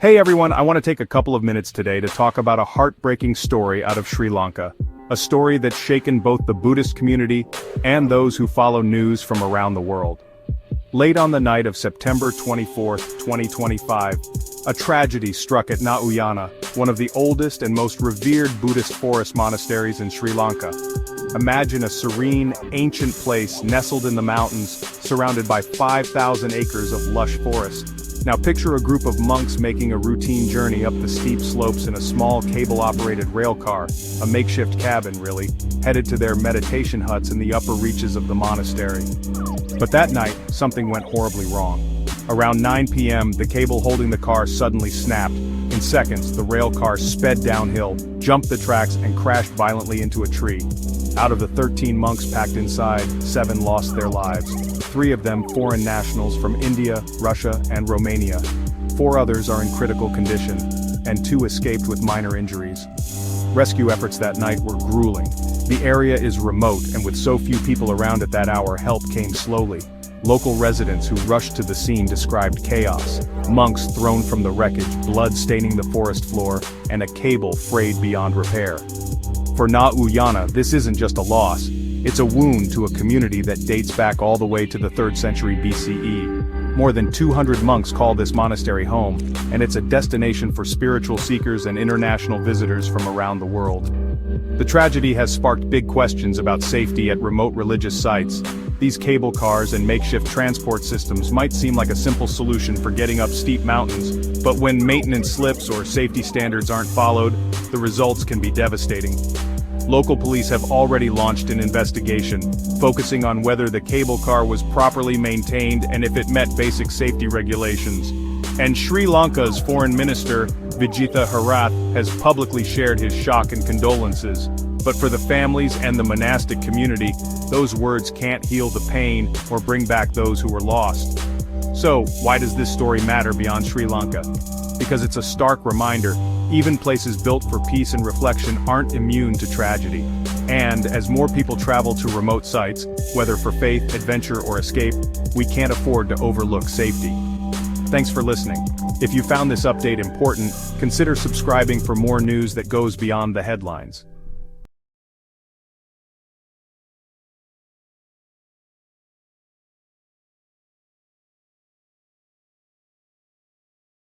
Hey everyone, I want to take a couple of minutes today to talk about a heartbreaking story out of Sri Lanka. A story that's shaken both the Buddhist community and those who follow news from around the world. Late on the night of September 24, 2025, a tragedy struck at Uyana, one of the oldest and most revered Buddhist forest monasteries in Sri Lanka. Imagine a serene, ancient place nestled in the mountains, surrounded by 5,000 acres of lush forest. Now picture a group of monks making a routine journey up the steep slopes in a small cable-operated rail car, a makeshift cabin really, headed to their meditation huts in the upper reaches of the monastery. But that night, something went horribly wrong. Around 9 p.m., the cable holding the car suddenly snapped. In seconds, the rail car sped downhill, jumped the tracks, and crashed violently into a tree. Out of the 13 monks packed inside, 7 lost their lives. 3 of them foreign nationals from India, Russia, and Romania. 4 others are in critical condition, and 2 escaped with minor injuries. Rescue efforts that night were grueling. The area is remote, and with so few people around at that hour, help came slowly. Local residents who rushed to the scene described chaos. Monks thrown from the wreckage, blood staining the forest floor, and a cable frayed beyond repair. For Uyana, this isn't just a loss, it's a wound to a community that dates back all the way to the 3rd century BCE. More than 200 monks call this monastery home, and it's a destination for spiritual seekers and international visitors from around the world. The tragedy has sparked big questions about safety at remote religious sites. These cable cars and makeshift transport systems might seem like a simple solution for getting up steep mountains, but when maintenance slips or safety standards aren't followed, the results can be devastating. Local police have already launched an investigation, focusing on whether the cable car was properly maintained and if it met basic safety regulations. And Sri Lanka's foreign minister, Vijitha Harath, has publicly shared his shock and condolences. But for the families and the monastic community, those words can't heal the pain or bring back those who were lost. So, why does this story matter beyond Sri Lanka? Because it's a stark reminder, even places built for peace and reflection aren't immune to tragedy. And as more people travel to remote sites, whether for faith, adventure, or escape, we can't afford to overlook safety. Thanks for listening. If you found this update important, consider subscribing for more news that goes beyond the headlines.